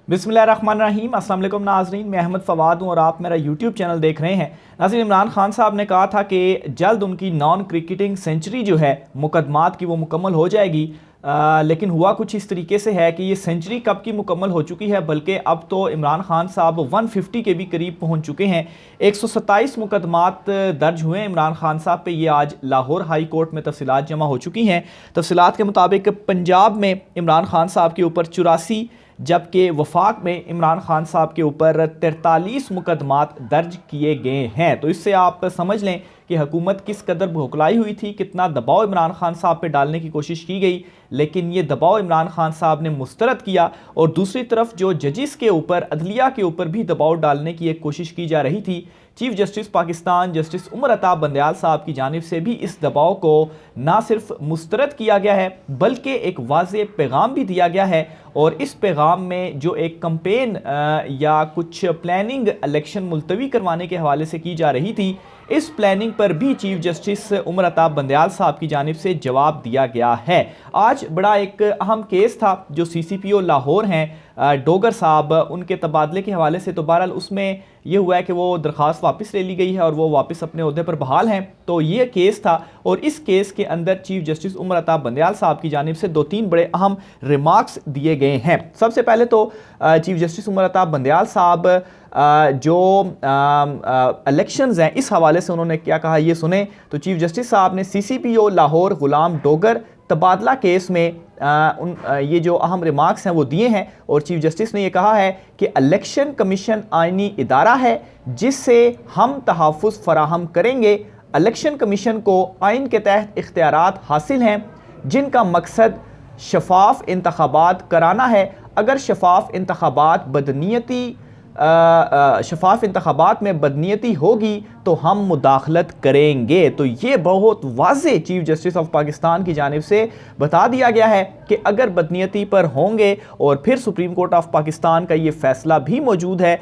बिस्मिल्लाहिर्रहमानिर्रहीम। अस्सलाम वालेकुम नाज़रीन, मैं अहमद फ़वाद हूँ और आप मेरा यूट्यूब चैनल देख रहे हैं। नाज़रीन, इमरान खान साहब ने कहा था कि जल्द उनकी नॉन क्रिकेटिंग सेंचुरी जो है मुकदमात की वो मुकम्मल हो जाएगी। लेकिन हुआ कुछ इस तरीके से है कि ये सेंचुरी कब की मुकम्मल हो चुकी है, बल्कि अब तो इमरान खान साहब 150 के भी करीब पहुँच चुके हैं। 127 मुकदमात दर्ज हुए हैं इमरान खान साहब पे। ये आज लाहौर हाई कोर्ट में तफसीलात जमा हो चुकी हैं। तफसीलात के मुताबिक पंजाब में इमरान खान साहब के ऊपर 84, जबकि वफाक में इमरान खान साहब के ऊपर 43 मुकदमात दर्ज किए गए हैं। तो इससे आप समझ लें कि हुकूमत किस कदर भुखलाई हुई थी, कितना दबाव इमरान खान साहब पे डालने की कोशिश की गई, लेकिन ये दबाव इमरान खान साहब ने मुस्तरद किया। और दूसरी तरफ जो जजिस के ऊपर, अदलिया के ऊपर भी दबाव डालने की एक कोशिश की जा रही थी। Chief justice Pakistan justice Umar Ata Bandial साहब की जानिब से भी इस दबाव को ना सिर्फ मुस्तरद किया गया है, बल्कि एक वाज़ेह पैगाम भी दिया गया है। और इस पैगाम में जो एक कंपेन या कुछ प्लानिंग इलेक्शन मुलतवी करवाने के हवाले से की जा रही थी, इस प्लानिंग पर भी चीफ जस्टिस उमर अता बंदयाल साहब की जानिब से जवाब दिया गया है। आज बड़ा एक अहम केस था जो CCPO लाहौर हैं डोगर साहब, उनके तबादले के हवाले से। तो बहरहाल उसमें यह हुआ है कि वो दरख्वास्त वापस ले ली गई है और वो वापस अपने ओहदे पर बहाल हैं। तो ये केस था और इस केस के अंदर चीफ जस्टिस उमर अता बंदयाल साहब की जानिब से 2-3 बड़े अहम रिमार्क्स दिए गए हैं। सबसे पहले तो चीफ जस्टिस उमर अता बंदयाल साहब जो इलेक्शंस हैं इस हवाले से उन्होंने क्या कहा, ये सुने। तो चीफ जस्टिस साहब ने CCPO लाहौर गुलाम डोगर तबादला केस में ये जो अहम रिमार्क्स हैं वो दिए हैं। और चीफ जस्टिस ने ये कहा है कि इलेक्शन कमीशन आईनी इदारा है जिससे हम तहफ़्फ़ुज़ फराहम करेंगे। इलेक्शन कमीशन को आइन के तहत इख्तियारात हासिल हैं जिनका मकसद शफाफ इंतखाबात कराना है। अगर शफाफ इंतखाबात में बदनीयती होगी तो हम मुदाखलत करेंगे। तो ये बहुत वाज़ेह चीफ जस्टिस ऑफ पाकिस्तान की जानिब से बता दिया गया है कि अगर बदनीयती पर होंगे, और फिर सुप्रीम कोर्ट ऑफ पाकिस्तान का ये फ़ैसला भी मौजूद है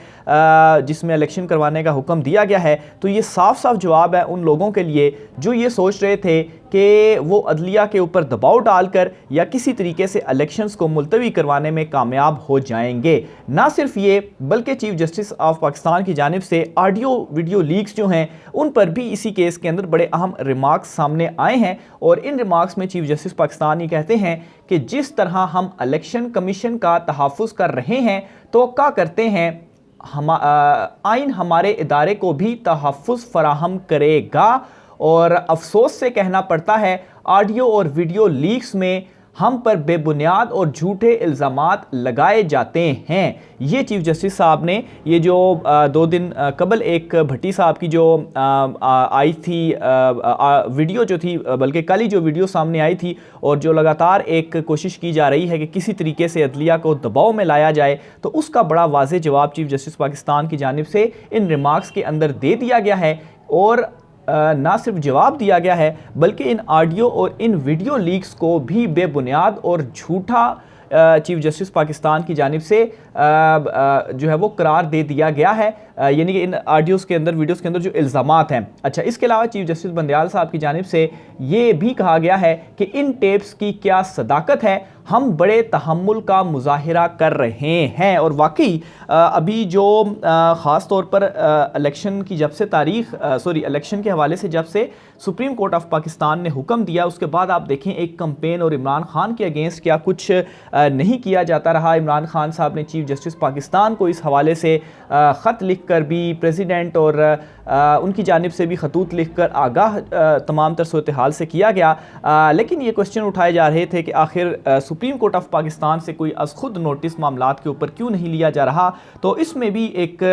जिसमें इलेक्शन करवाने का हुक्म दिया गया है, तो ये साफ साफ जवाब है उन लोगों के लिए जो ये सोच रहे थे कि वो अदलिया के ऊपर दबाव डालकर या किसी तरीके से इलेक्शंस को मुलतवी करवाने में कामयाब हो जाएंगे। ना सिर्फ ये, बल्कि चीफ जस्टिस ऑफ पाकिस्तान की जानिब से ऑडियो वीडियो लीक्स जो हैं उन पर भी इसी केस के अंदर बड़े अहम रिमार्क्स सामने आए हैं। और इन रिमार्क्स में चीफ जस्टिस पाकिस्तान ये कहते हैं कि जिस तरह हम इलेक्शन कमीशन का तहफ़्फ़ुज़ कर रहे हैं, तवक्का करते हैं आइन हमारे इदारे को भी तहफ़्फ़ुज़ फराहम करेगा। और अफसोस से कहना पड़ता है ऑडियो और वीडियो लीक्स में हम पर बेबुनियाद और झूठे इल्ज़ामात लगाए जाते हैं। ये चीफ जस्टिस साहब ने ये जो 2 दिन कबल एक भट्टी साहब की जो आई थी वीडियो जो थी, बल्कि कल ही जो वीडियो सामने आई थी, और जो लगातार एक कोशिश की जा रही है कि किसी तरीके से अदलिया को दबाव में लाया जाए, तो उसका बड़ा वाज़ेह जवाब चीफ जस्टिस पाकिस्तान की जानिब से इन रिमार्क्स के अंदर दे दिया गया है। और ना सिर्फ जवाब दिया गया है, बल्कि इन ऑडियो और इन वीडियो लीक्स को भी बेबुनियाद और झूठा चीफ जस्टिस पाकिस्तान की जानिब से जो है वो करार दे दिया गया है, यानी कि इन ऑडियोज़ के अंदर, वीडियोज़ के अंदर जो इल्ज़ामात हैं। अच्छा, इसके अलावा चीफ जस्टिस बंदयाल साहब की जानिब से ये भी कहा गया है कि इन टेप्स की क्या सदाकत है, हम बड़े तहम्मुल का मुजाहिरा कर रहे हैं। और वाकई अभी जो ख़ास तौर पर इलेक्शन की जब से इलेक्शन के हवाले से जब से सुप्रीम कोर्ट ऑफ पाकिस्तान ने हुक्म दिया, उसके बाद आप देखें एक कंपेन और इमरान खान के अगेंस्ट क्या कुछ नहीं किया जाता रहा। इमरान खान साहब ने चीफ जस्टिस पाकिस्तान को इस हवाले से ख़त लिख कर भी, प्रेसिडेंट और उनकी जानिब से भी खतूत लिख कर आगाह तमाम तर सूरत हाल से किया गया। लेकिन ये क्वेश्चन उठाए जा रहे थे कि आखिर सुप्रीम कोर्ट ऑफ पाकिस्तान से कोई अज़ खुद नोटिस मामलात के ऊपर क्यों नहीं लिया जा रहा। तो इसमें भी एक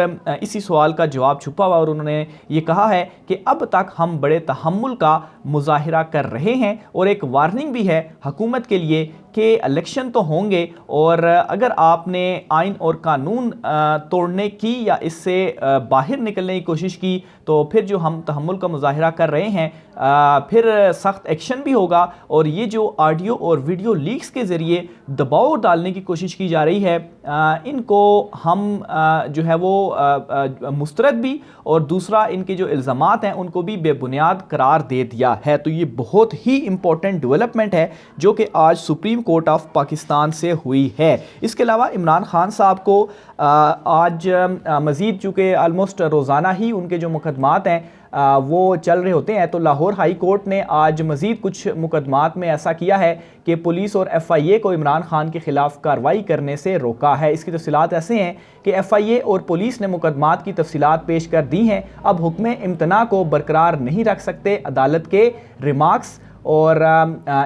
इसी सवाल का जवाब छुपा हुआ, और उन्होंने ये कहा है कि अब तक हम बड़े तहम्मुल का मुजाहिरा कर रहे हैं। और एक वार्निंग भी है हुकूमत के लिए कि इलेक्शन तो होंगे, और अगर आपने आइन और कानून तोड़ने की या इससे बाहर निकलने की कोशिश की तो फिर जो हम तहम्मुल का मुजाहिरा कर रहे हैं फिर सख्त एक्शन भी होगा। और ये जो ऑडियो और वीडियो लीक्स के ज़रिए दबाव डालने की कोशिश की जा रही है इनको हम जो है वो मुस्तरद भी, और दूसरा इनके जो इल्ज़ामात हैं उनको भी बेबुनियाद करार दे दिया है। तो ये बहुत ही इंपॉर्टेंट डेवलपमेंट है जो कि आज सुप्रीम कोर्ट ऑफ पाकिस्तान से हुई है। इसके अलावा इमरान खान साहब को आज मज़ीद चूँकि आलमोस्ट रोज़ाना ही उनके जो मुकदमात हैं वो चल रहे होते हैं, तो लाहौर हाई कोर्ट ने आज मज़ीद कुछ मुकदमात में ऐसा किया है कि पुलिस और FIA को इमरान खान के ख़िलाफ़ कार्रवाई करने से रोका है। इसकी तफसीलात ऐसे हैं कि FIA और पुलिस ने मुकदमात की तफसीलात पेश कर दी हैं। अब हुक्म इम्तना को बरकरार नहीं रख सकते अदालत के रिमार्क्स, और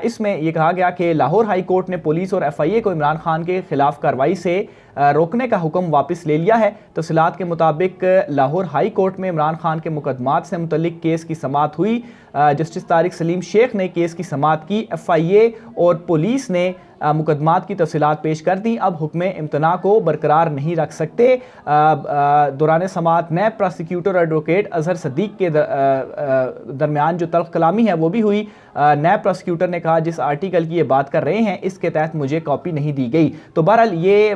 इसमें यह कहा गया कि लाहौर हाई कोर्ट ने पुलिस और FIA को इमरान खान के ख़िलाफ़ कार्रवाई से रोकने का हुक्म वापस ले लिया है। तफसीलात के मुताबिक लाहौर हाई कोर्ट में इमरान खान के मुकदमात से मुतल्लिक केस की समाअत हुई। जस्टिस तारिक सलीम शेख ने केस की समाअत की। FIA और पुलिस ने मुकदमात की तफसीलात पेश कर दी। अब हुक्म इम्तना को बरकरार नहीं रख सकते। दौरान समाअत नैब प्रोसिक्यूटर एडवोकेट अजहर सदीक के दरमियान जो तल्ख कलामी है वो भी हुई। नैब प्रोसिक्यूटर ने कहा जिस आर्टिकल की ये बात कर रहे हैं इसके तहत मुझे कॉपी नहीं दी गई। तो बहरहाल ये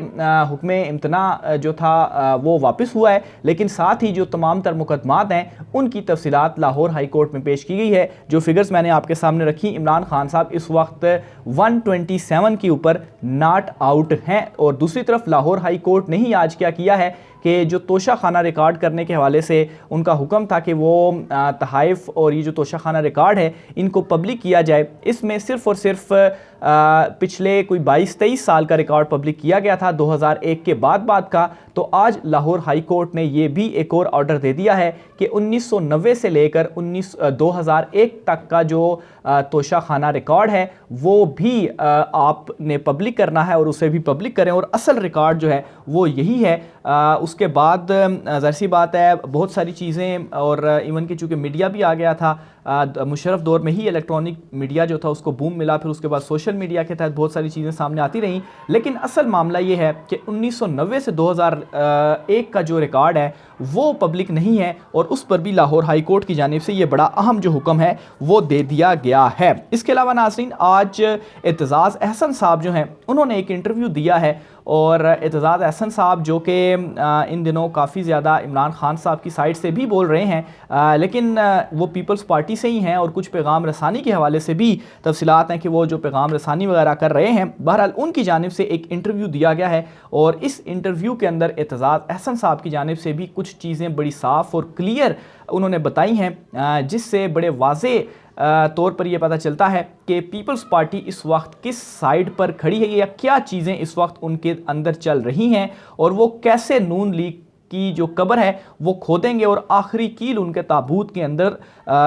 हुक्म इम्तना जो था वो वापस हुआ है, लेकिन साथ ही जो तमाम तर मुकदमात हैं उनकी तफसीलात लाहौर हाई कोर्ट में पेश की गई है। जो फिगर्स मैंने आपके सामने रखी, इमरान खान साहब इस वक्त 127 के ऊपर नॉट आउट हैं। और दूसरी तरफ लाहौर हाई कोर्ट ने ही आज क्या किया है कि जो तोशा खाना रिकॉर्ड करने के हवाले से उनका हुक्म था कि वो तहाइफ और ये जो तोशा खाना रिकॉर्ड है इनको पब्लिक किया जाए। इसमें सिर्फ़ और सिर्फ पिछले कोई 22-23 साल का रिकॉर्ड पब्लिक किया गया था 2001 के बाद का। तो आज लाहौर हाई कोर्ट ने ये भी एक और ऑर्डर दे दिया है कि 1990 से लेकर 2001 तक का जो तोशा खाना रिकॉर्ड है वो भी आपने पब्लिक करना है और उसे भी पब्लिक करें, और असल रिकॉर्ड जो है वो यही है। उसके बाद ज़ाहिर सी बात है बहुत सारी चीज़ें, और इवन कि चूँकि मीडिया भी आ गया था, मुशर्रफ दौर में ही इलेक्ट्रॉनिक मीडिया जो था उसको बूम मिला, फिर उसके बाद सोशल मीडिया के तहत बहुत सारी चीज़ें सामने आती रहीं। लेकिन असल मामला ये है कि 1990 से 2001 का जो रिकॉर्ड है वो पब्लिक नहीं है, और उस पर भी लाहौर हाई कोर्ट की जानिब से ये बड़ा अहम जो हुक्म है वो दे दिया गया है। इसके अलावा नाज़रीन, आज एतजाज़ अहसन साहब जो हैं उन्होंने एक इंटरव्यू दिया है, और एतजाज़ अहसन साहब जो कि इन दिनों काफ़ी ज़्यादा इमरान खान साहब की साइड से भी बोल रहे हैं, लेकिन वो पीपल्स पार्टी से ही हैं, और कुछ पैगाम रसानी के हवाले से भी तफसीलात हैं कि वो जो पैगाम रसानी वगैरह कर रहे हैं। बहरहाल उनकी जानिब से एक इंटरव्यू दिया गया है, और इस इंटरव्यू के अंदर एतजाज़ अहसन साहब की जानिब से भी कुछ चीज़ें बड़ी साफ़ और क्लियर उन्होंने बताई हैं, जिससे बड़े वाज़े तौर पर यह पता चलता है कि पीपल्स पार्टी इस वक्त किस साइड पर खड़ी है, या क्या चीज़ें इस वक्त उनके अंदर चल रही हैं, और वो कैसे नून लीग की जो कब्र है वो खोदेंगे और आखिरी कील उनके ताबूत के अंदर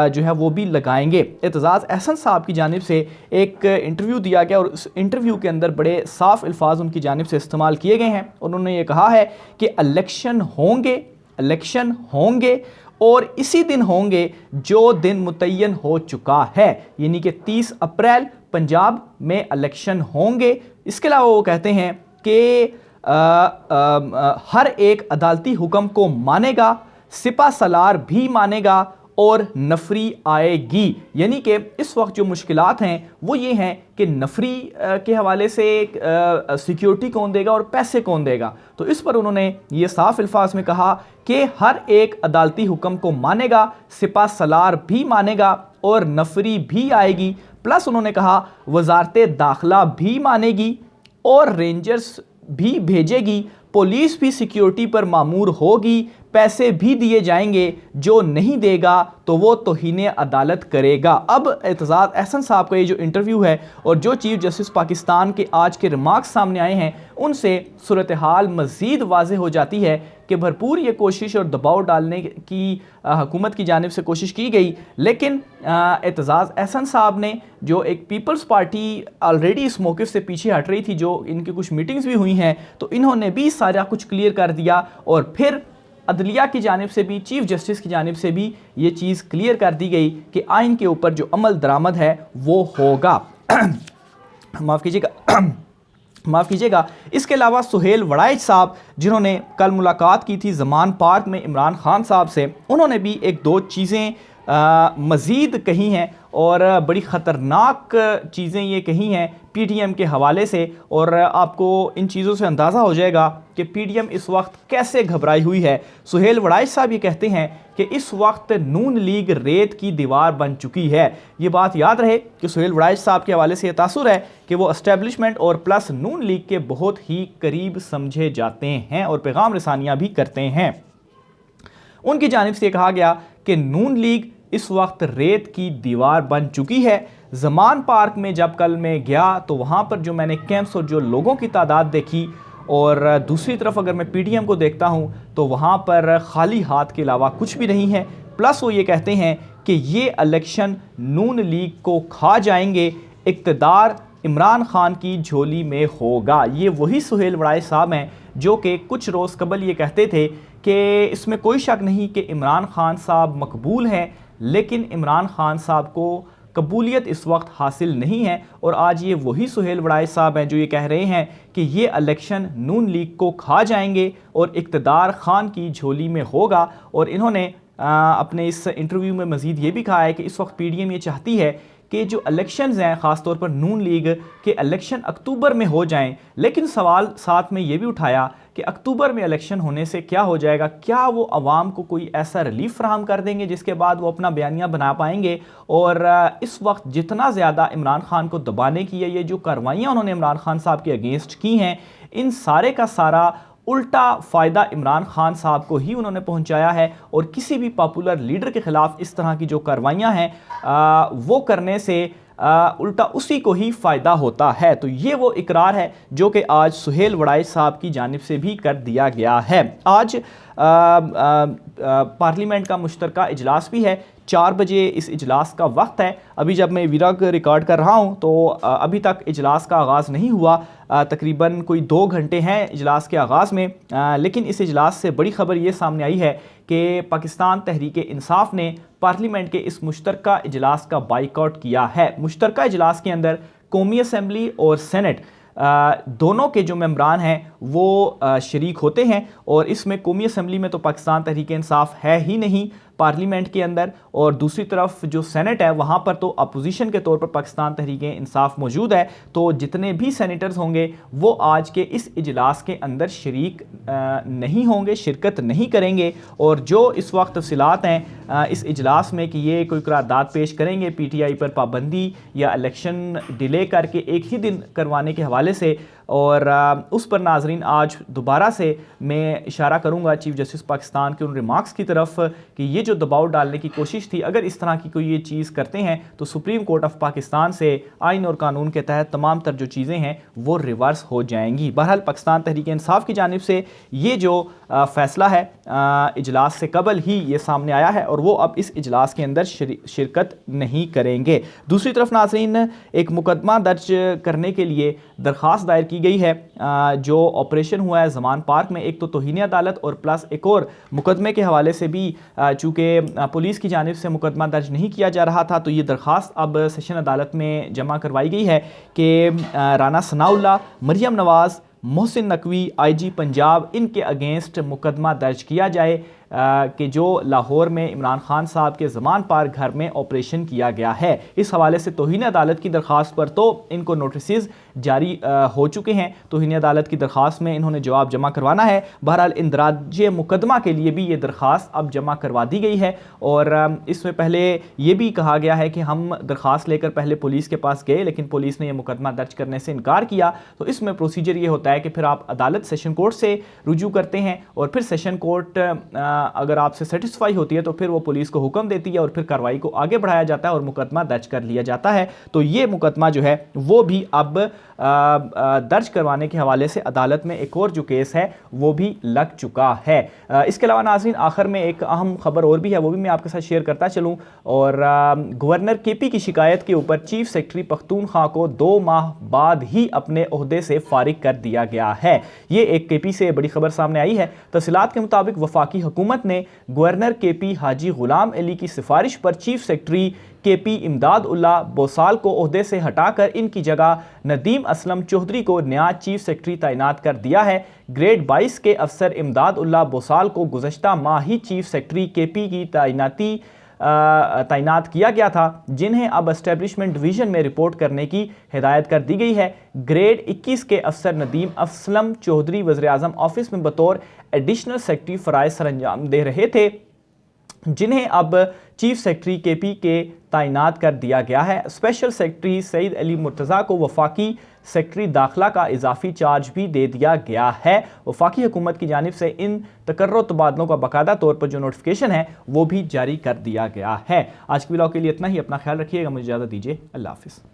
जो है वो भी लगाएंगे। एतजाज़ अहसन साहब की जानिब से एक इंटरव्यू दिया गया, और उस इंटरव्यू के अंदर बड़े साफ़ अल्फाज उनकी जानिब से इस्तेमाल किए गए हैं। उन्होंने ये कहा है कि इलेक्शन होंगे और इसी दिन होंगे जो दिन मुतय्यन हो चुका है, यानी कि 30 अप्रैल पंजाब में इलेक्शन होंगे। इसके अलावा वो कहते हैं कि हर एक अदालती हुक्म को मानेगा, सिपा सलार भी मानेगा और नफरी आएगी। यानी कि इस वक्त जो मुश्किलात हैं वो ये हैं कि नफरी के हवाले से सिक्योरिटी कौन देगा और पैसे कौन देगा। तो इस पर उन्होंने ये साफ अल्फाज में कहा कि हर एक अदालती हुक्म को मानेगा, सिपा सलार भी मानेगा और नफरी भी आएगी। प्लस उन्होंने कहा वजारत दाखिला भी मानेगी और रेंजर्स भी भेजेगी, पुलिस भी सिक्योरिटी पर मामूर होगी, पैसे भी दिए जाएंगे, जो नहीं देगा तो वो तौहीन अदालत करेगा। अब एतजाज़ अहसन साहब का ये जो इंटरव्यू है और जो चीफ जस्टिस पाकिस्तान के आज के रिमार्क्स सामने आए हैं, उनसे सूरत हाल मज़ीद वाज़ेह हो जाती है कि भरपूर ये कोशिश और दबाव डालने की हुकूमत की जानिब से कोशिश की गई, लेकिन एतजाज़ अहसन साहब ने जो एक पीपल्स पार्टी ऑलरेडी इस मौक़िफ़ से पीछे हट रही थी, जो इनकी कुछ मीटिंग्स भी हुई हैं, तो इन्होंने भी सारा कुछ क्लियर कर दिया और फिर अदलिया की जानिब से भी, चीफ जस्टिस की जानिब से भी ये चीज़ क्लियर कर दी गई कि आइन के ऊपर जो अमल दरामद है वो होगा। माफ़ कीजिएगा। माफ़ कीजिएगा। इसके अलावा सुहेल वड़ाइच साहब, जिन्होंने कल मुलाकात की थी ज़मान पार्क में इमरान खान साहब से, उन्होंने भी एक दो चीज़ें मज़ीद कही हैं और बड़ी ख़तरनाक चीज़ें ये कही हैं पीटीएम के हवाले से। और आपको इन चीज़ों से अंदाज़ा हो जाएगा कि पीटीएम इस वक्त कैसे घबराई हुई है। सुहेल वड़ाइच साहब ये कहते हैं कि इस वक्त नून लीग रेत की दीवार बन चुकी है। ये बात याद रहे कि सुहेल वड़ाइच साहब के हवाले से ये तासुर है कि वो एस्टेब्लिशमेंट और प्लस नून लीग के बहुत ही करीब समझे जाते हैं और पैगाम रसानियाँ भी करते हैं। उनकी जानिब से कहा गया कि नून लीग इस वक्त रेत की दीवार बन चुकी है। ज़मान पार्क में जब कल मैं गया तो वहाँ पर जो मैंने कैंप्स और जो लोगों की तादाद देखी, और दूसरी तरफ अगर मैं पीटीएम को देखता हूँ तो वहाँ पर खाली हाथ के अलावा कुछ भी नहीं है। प्लस वो ये कहते हैं कि ये इलेक्शन नून लीग को खा जाएंगे, इक़्तिदार इमरान खान की झोली में होगा। ये वही सुहेल वड़ाइच साहब हैं जो कि कुछ रोज़ कबल ये कहते थे कि इसमें कोई शक नहीं कि इमरान खान साहब मकबूल हैं, लेकिन इमरान खान साहब को कबूलियत इस वक्त हासिल नहीं है। और आज ये वही सुहेल वड़ाइच साहब हैं जो ये कह रहे हैं कि ये इलेक्शन नून लीग को खा जाएंगे और इक़्तिदार खान की झोली में होगा। और इन्होंने अपने इस इंटरव्यू में मज़ीद ये भी कहा है कि इस वक्त पीटीएम ये चाहती है कि जो इलेक्शंस हैं ख़ासतौर पर नून लीग के इलेक्शन अक्टूबर में हो जाएं। लेकिन सवाल साथ में ये भी उठाया कि अक्टूबर में इलेक्शन होने से क्या हो जाएगा, क्या वो आवाम को कोई ऐसा रिलीफ फराहम कर देंगे जिसके बाद वो अपना बयानिया बना पाएंगे। और इस वक्त जितना ज़्यादा इमरान खान को दबाने की है, ये जो कार्रवाइयाँ उन्होंने इमरान खान साहब के अगेंस्ट की हैं, इन सारे का सारा उल्टा फ़ायदा इमरान खान साहब को ही उन्होंने पहुंचाया है। और किसी भी पॉपुलर लीडर के ख़िलाफ़ इस तरह की जो कार्रवाइयाँ हैं वो करने से उल्टा उसी को ही फ़ायदा होता है। तो ये वो इकरार है जो कि आज सुहेल वड़ाइच साहब की जानिब से भी कर दिया गया है। आज पार्लियामेंट का मुश्तरका इजलास भी है, 4 बजे इस इजलास का वक्त है। अभी जब मैं वीरग रिकॉर्ड कर रहा हूँ तो अभी तक इजलास का आगाज़ नहीं हुआ, तकरीबन कोई 2 घंटे हैं इजलास के आगाज़ में। लेकिन इस इजलास से बड़ी ख़बर ये सामने आई है कि पाकिस्तान तहरीक-ए-इंसाफ ने पार्लियामेंट के इस मुश्तरका इजलास का बाइकआउट किया है। मुश्तरका इजलास के अंदर कौमी असम्बली और सेनेट दोनों के जो मेंबरान हैं वो शरीक होते हैं। और इसमें कौमी असम्बली में तो पाकिस्तान तहरीक-ए-इंसाफ है ही नहीं पार्लियामेंट के अंदर, और दूसरी तरफ जो सेनेट है वहाँ पर तो अपोजिशन के तौर पर पाकिस्तान तहरीक-ए-इंसाफ मौजूद है। तो जितने भी सेनेटर्स होंगे वो आज के इस इजलास के अंदर शरीक नहीं होंगे, शिरकत नहीं करेंगे। और जो इस वक्त तफसीलात हैं इस इजलास में कि ये कोई करारदाद पेश करेंगे पीटीआई पर पाबंदी या इलेक्शन डिले करके एक ही दिन करवाने के हवाले से, और उस पर नाजरीन आज दोबारा से मैं इशारा करूंगा चीफ जस्टिस पाकिस्तान के उन रिमार्क्स की तरफ कि ये जो दबाव डालने की कोशिश थी, अगर इस तरह की कोई ये चीज़ करते हैं तो सुप्रीम कोर्ट ऑफ पाकिस्तान से आइन और कानून के तहत तमाम तर जो चीज़ें हैं वो रिवर्स हो जाएंगी। बहरहाल पाकिस्तान तहरीक-ए-इंसाफ की जानिब से ये जो फ़ैसला है इजलास से कबल ही ये सामने आया है और वो अब इस इजलास के अंदर शिरकत नहीं करेंगे। दूसरी तरफ नाजरीन, एक मुकदमा दर्ज करने के लिए दरख्वास्त दायर की गई है जो ऑपरेशन हुआ है ज़मान पार्क में। एक तो तौहीन अदालत और प्लस एक और मुकदमे के हवाले से भी चूँकि पुलिस की जानिब से मुकदमा दर्ज नहीं किया जा रहा था, तो ये दरख्वास्त अब सेशन अदालत में जमा करवाई गई है कि राना सनाउल्लाह, मरियम नवाज़, मोहसिन नकवी, आईजी पंजाब, इनके अगेंस्ट मुकदमा दर्ज किया जाए कि जो लाहौर में इमरान खान साहब के ज़मान पार्क घर में ऑपरेशन किया गया है। इस हवाले से तौहीन अदालत की दरख्वास्त पर तो इनको नोटिस जारी हो चुके हैं। तौहीन अदालत की दरख्वास्त में इन्होंने जवाब जमा करवाना है। बहरहाल इंदराज मुकदमा के लिए भी ये दरख्वास्त अब जमा करवा दी गई है। और इसमें पहले ये भी कहा गया है कि हम दरख्वास्त लेकर पहले पुलिस के पास गए, लेकिन पुलिस ने यह मुकदमा दर्ज करने से इनकार किया। तो इसमें प्रोसीजर ये होता है कि फिर आप अदालत सेशन कोर्ट से रुजू करते हैं और फिर सेशन कोर्ट अगर आपसे सेटिस्फाई होती है तो फिर वो पुलिस को हुक्म देती है और फिर कार्रवाई को आगे बढ़ाया जाता है और मुकदमा दर्ज कर लिया जाता है। तो ये मुकदमा जो है वो भी अब दर्ज करवाने के हवाले से अदालत में एक और जो केस है वो भी लग चुका है। इसके अलावा नाज़रीन, आखिर में एक अहम खबर और भी है, वो भी मैं आपके साथ शेयर करता चलूँ। और गवर्नर केपी की शिकायत के ऊपर चीफ सेक्रेटरी पख्तूनख्वा को 2 माह बाद ही अपने ओहदे से फारिग कर दिया गया है। ये एक केपी से बड़ी खबर सामने आई है। तफसीलात के मुताबिक वफाकी हुकूमत हुकूमत ने गवर्नर KP हाजी गुलाम अली की सिफारिश पर चीफ सेक्रेटरी KP इमदाद उल्लाह बोसाल को ओहदे से हटाकर इनकी जगह नदीम असलम चौधरी को नया चीफ सेक्रेटरी तैनात कर दिया है। ग्रेड 22 के अफसर इमदाद उल्लाह बोसाल को गुज़श्ता माह ही चीफ सेक्रेटरी KP की तैनात किया गया था, जिन्हें अब एस्टेब्लिशमेंट डिवीज़न में रिपोर्ट करने की हिदायत कर दी गई है। ग्रेड 21 के अफसर नदीम असलम चौधरी वज़ीर-ए-आज़म ऑफिस में बतौर एडिशनल सेक्रेटरी फ़राइज़ सरअंजाम दे रहे थे, जिन्हें अब चीफ सेक्रेटरी KP के तैनात कर दिया गया है। स्पेशल सेक्रेटरी सईद अली मुर्तज़ा को वफाकी सेक्रेटरी दाखिला का इजाफी चार्ज भी दे दिया गया है। वफाकी हुकूमत की जानिब से इन तकर्रो तबादलों का बाकायदा तौर पर जो नोटिफिकेशन है वो भी जारी कर दिया गया है। आज की व्लॉग के लिए इतना ही। अपना ख्याल रखिएगा। मुझे इजाज़त दीजिए। अल्लाह हाफ़िज़।